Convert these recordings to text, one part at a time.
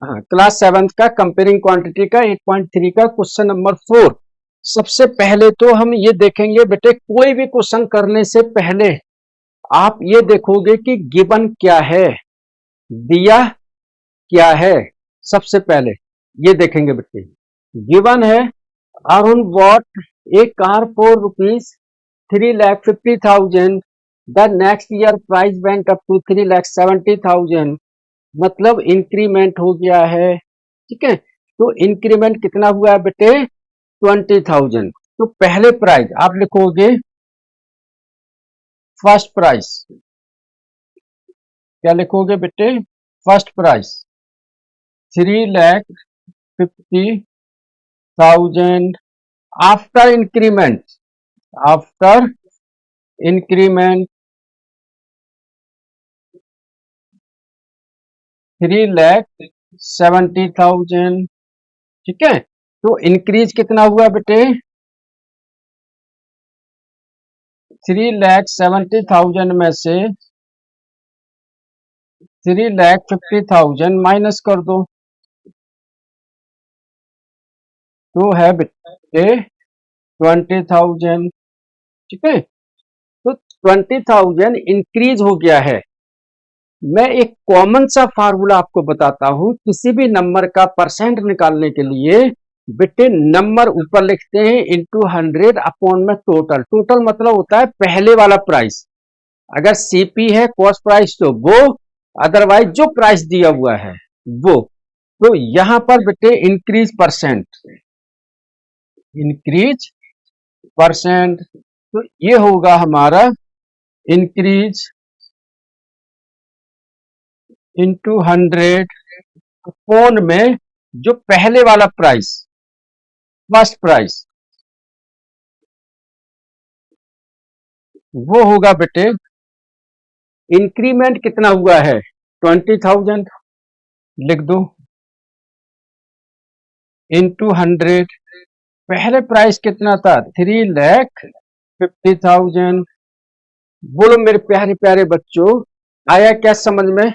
हाँ, class 7th का comparing quantity का 8.3 का क्वेश्चन नंबर 4। सबसे पहले तो हम ये देखेंगे बेटे, कोई भी क्वेश्चन करने से पहले आप ये देखोगे कि गिवन क्या है, दिया क्या है। सबसे पहले ये देखेंगे बेटे, गिवन है Arun bought a car for ₹3,50,000, the next year price went up to 3,70,000, मतलब इंक्रीमेंट हो गया है। ठीक है, तो इंक्रीमेंट कितना हुआ है बेटे? 20,000। तो पहले प्राइस आप लिखोगे फर्स्ट प्राइस। क्या लिखोगे बेटे? First price 3,50,000 after increment. After increment 3,70,000। ठीक है, तो इंक्रीज कितना हुआ बेटे? 3,70,000 में से 3,50,000 माइनस कर दो, तो है बेटे 20,000। ठीक है, तो 20,000 इंक्रीज हो गया है। मैं एक कॉमन सा फार्मूला आपको बताता हूं, किसी भी नंबर का परसेंट निकालने के लिए बेटे नंबर ऊपर लिखते हैं इंटू 100 अपॉन में टोटल। टोटल मतलब होता है पहले वाला प्राइस। अगर सीपी है कॉस्ट प्राइस तो वो, अदरवाइज जो प्राइस दिया हुआ है वो। तो यहां पर बेटे इंक्रीज परसेंट, इंक्रीज परसेंट, तो ये होगा हमारा इंक्रीज इंटू 100 अपॉन में जो पहले वाला प्राइस, फर्स्ट प्राइस, वो होगा बेटे, इंक्रीमेंट कितना हुआ है? 20,000 लिख दो इंटू 100। पहले प्राइस कितना था? 3,50,000। बोलो मेरे प्यारे प्यारे बच्चों, आया क्या समझ में?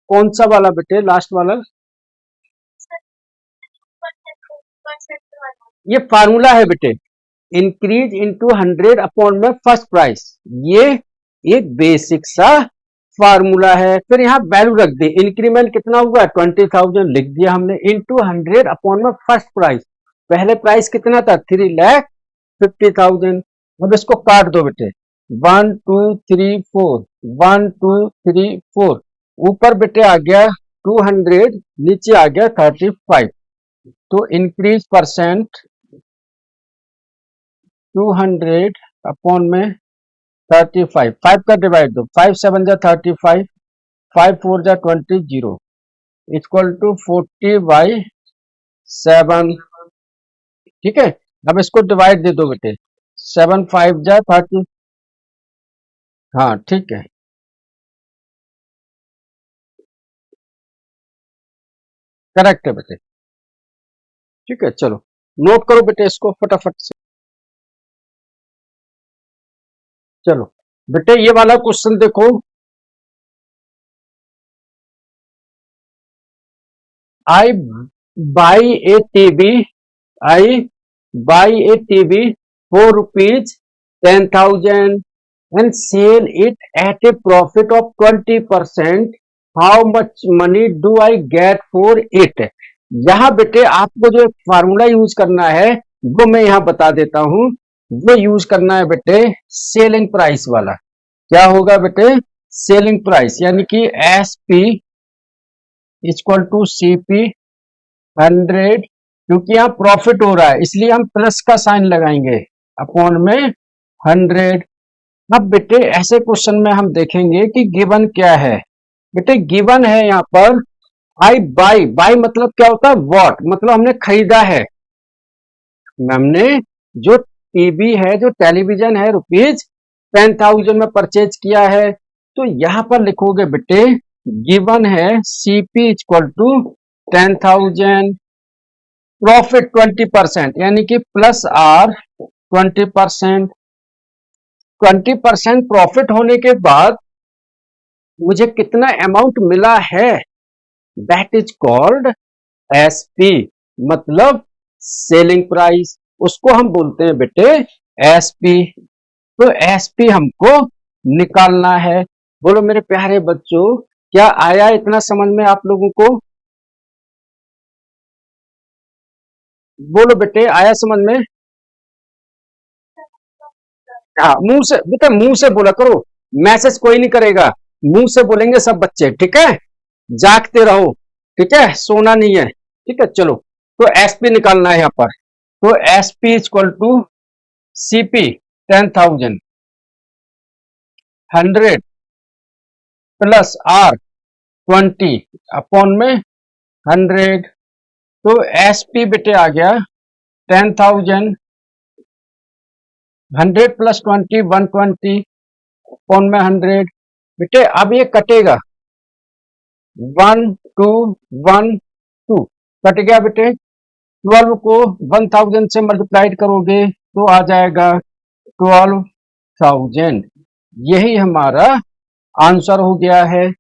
कौन सा वाला बेटे? लास्ट वाला? ये फार्मूला है बेटे, इंक्रीज इंटू 100 अपॉन में फर्स्ट प्राइस। ये एक बेसिक सा फार्मूला है। फिर यहाँ वैल्यू रख दी, इंक्रीमेंट कितना हुआ? 20,000 लिख दिया हमने, इंटू 100 अपॉन में फर्स्ट प्राइस। पहले प्राइस कितना था? 3,50,000। अब इसको काट दो बेटे, 1 2 3 4, 1 2 3 4। ऊपर बेटे आ गया 200, नीचे आ गया 35। तो इंक्रीज परसेंट 200 अपॉन में 35। 5 का डिवाइड दो, 5 7 जा 35, 5 4 जा 20, 0 इक्वल टू 40/7। ठीक है, अब इसको डिवाइड दे दो बेटे, 7 5 जा 30। हाँ ठीक है, करेक्ट है बेटे। ठीक है, चलो नोट करो बेटे इसको फटाफट से। चलो बेटे ये वाला क्वेश्चन देखो, I buy a TV, I buy a TV for ₹10,000 and sell it at a profit of 20%, how much money do I get for it? यहाँ बेटे आपको जो फार्मूला यूज करना है वो मैं यहाँ बता देता हूँ। वो यूज करना है बेटे सेलिंग प्राइस वाला। क्या होगा बेटे? सेलिंग प्राइस, यानी कि S P equal to C P 100, क्योंकि यहाँ प्रॉफिट हो रहा है इसलिए हम प्लस का साइन लगाएंगे, अपॉन में 100। अब बेटे ऐसे क्वेश्चन में हम देखेंगे कि गिवन क्या है। बेटे गिवन है यहाँ पर आई बाई। बाई मतलब क्या होता है? वॉट, मतलब हमने खरीदा है। हमने जो टीवी है, जो टेलीविजन है, ₹10,000 में परचेज किया है। तो यहां पर लिखोगे बेटे गिवन है सीपी इक्वल टू 10,000, प्रॉफिट 20%, यानी कि प्लस आर 20%। 20% प्रॉफिट होने के बाद मुझे कितना अमाउंट मिला है, दैट इज कॉल्ड एसपी, मतलब सेलिंग प्राइस, उसको हम बोलते हैं बेटे एसपी। तो एसपी हमको निकालना है। बोलो मेरे प्यारे बच्चों, क्या आया इतना समझ में आप लोगों को? बोलो बेटे, आया समझ में? हाँ, मुंह से बेटा, मुंह से बोला करो, मैसेज कोई नहीं करेगा, मुंह से बोलेंगे सब बच्चे, ठीक है? जागते रहो, ठीक है, सोना नहीं है, ठीक है? चलो, तो एसपी निकालना है यहाँ पर। तो SP equal to CP 10,000, 100 plus R 20 upon में 100। तो एसपी बेटे आ गया 10,000, 100 प्लस 20 120 अपॉन में 100। बेटे अब ये कटेगा, 1 2 1 2 कट गया बेटे। 12 को 1000 से मल्टीप्लाइड करोगे तो आ जाएगा 12,000। यही हमारा आंसर हो गया है,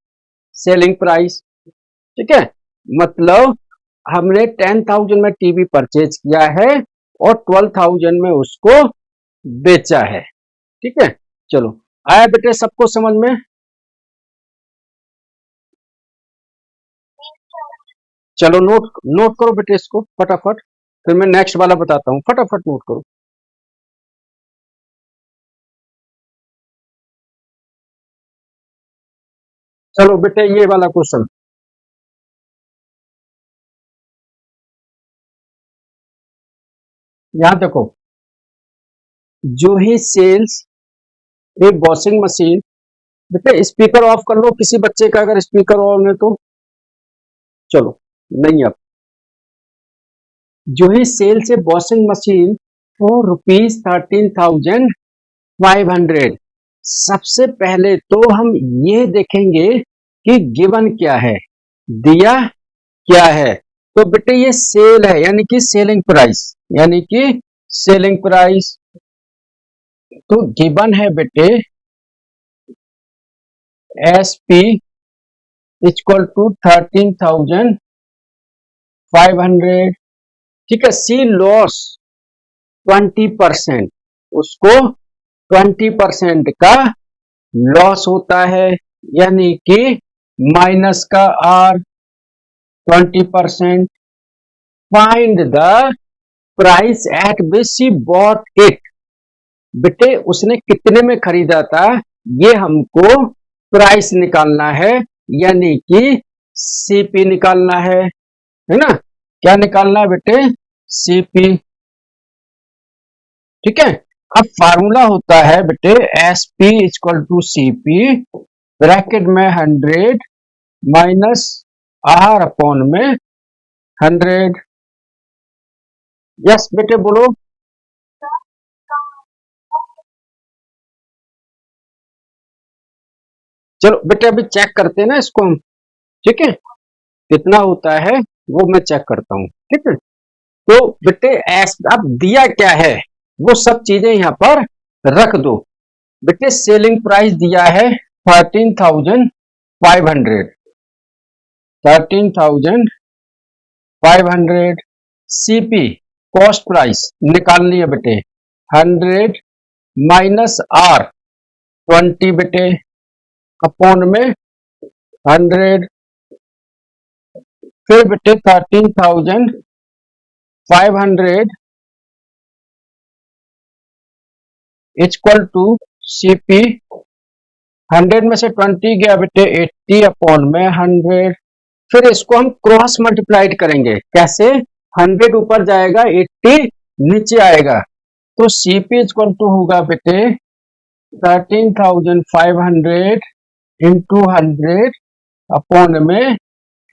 सेलिंग प्राइस, ठीक है? मतलब हमने 10,000 में टीवी परचेज किया है और 12,000 में उसको बेचा है, ठीक है? चलो, आया बेटे सबको समझ में? चलो नोट नोट करो बेटे इसको फटाफट, फिर मैं नेक्स्ट वाला बताता हूँ, फटाफट नोट करो। चलो बेटे ये वाला क्वेश्चन, यहाँ देखो, जो ही सेल्स एक वॉशिंग मशीन, बेटे स्पीकर ऑफ कर लो किसी बच्चे का अगर स्पीकर ऑन है तो। चलो, नहीं अब, जो ही sells a washing machine for ₹13,500, सबसे पहले तो हम ये देखेंगे कि गिवन क्या है, दिया क्या है। तो बेटे ये सेल है, यानी कि सेलिंग प्राइस, यानी कि सेलिंग प्राइस। तो गिवन है बेटे एस पी इक्वल टू 13,500, ठीक है? सी लॉस 20%, उसको 20% का लॉस होता है, यानी कि माइनस का R 20%। Find the price at which she bought it, बेटे उसने कितने में खरीदा था, ये हमको प्राइस निकालना है, यानी कि सीपी निकालना है ना? क्या निकालना है बेटे? सीपी, ठीक है? अब फार्मूला होता है बेटे S P equal to C P, bracket में 100 माइनस आर अपॉन में 100। यस बेटे बोलो। चलो बेटे अभी चेक करते हैं ना इसको हम, ठीक है? कितना होता है वो मैं चेक करता हूँ, ठीक है? तो बेटे एस अब दिया क्या है वो सब चीजें यहाँ पर रख दो। बेटे सेलिंग प्राइस दिया है 13,500, 13,500। सीपी कॉस्ट प्राइस निकालनी है बेटे, 100 माइनस आर 20 बेटे अपॉन में 100। फिर बेटे 13,500 इक्वल टू सीपी, 100 में से 20 गया बेटे 80 अपॉन में 100। फिर इसको हम क्रॉस मल्टीप्लाइड करेंगे, कैसे? 100 ऊपर जाएगा 80 नीचे आएगा, तो सीपी इक्वल टू होगा बेटे 13,500 इंटू 100 अपॉन में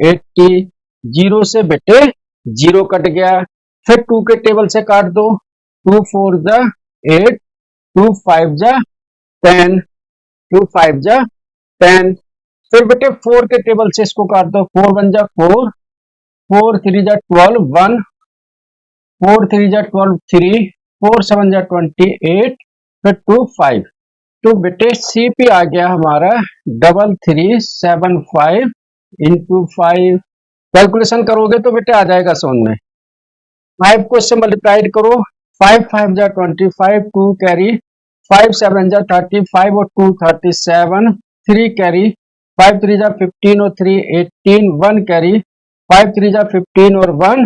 80। जीरो से बेटे जीरो कट गया, फिर 2 के टेबल से काट दो, 2 4 जा 8, 2 5 जा 10, 2 5 जा 10। फिर बेटे 4 के टेबल से इसको काट दो, 4 1 जा 4, 4 3 जा 12 1, 4 3 जा 12 3, 4 7 जा 28, फिर 2 5। तो बेटे CP आ गया हमारा 3375 इंटू 5। कैलकुलेशन करोगे तो बेटे आ जाएगा समझ में। 5 को इससे मल्टीप्लाइड करो, 5 5 जा 25, 2 कैरी, 5 7 जा 35 और 2 37, 3 कैरी, 5 3 जा 15 और 3 18, 1 कैरी, 5 3 जा 15 और 1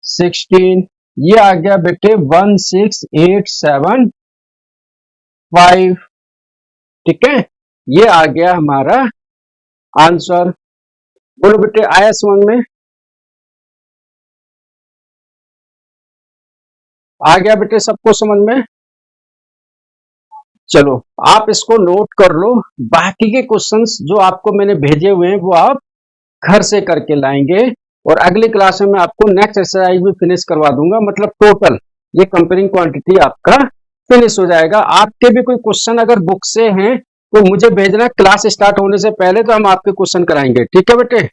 16। ये आ गया बेटे 16875। ठीक है, ये आ गया हमारा आंसर। बोलो बेटे आया समझ में? आ गया बेटे सबको समझ में? चलो आप इसको नोट कर लो। बाकी के क्वेश्चंस जो आपको मैंने भेजे हुए हैं वो आप घर से करके लाएंगे, और अगली क्लास में मैं आपको नेक्स्ट एक्सरसाइज भी फिनिश करवा दूंगा। मतलब टोटल ये कंपेयरिंग क्वांटिटी आपका फिनिश हो जाएगा। आपके भी कोई क्वेश्चन अगर बुक से हैं तो मुझे भेजना, क्लास स्टार्ट होने से पहले तो हम आपके क्वेश्चन कराएंगे। ठीक है बेटे?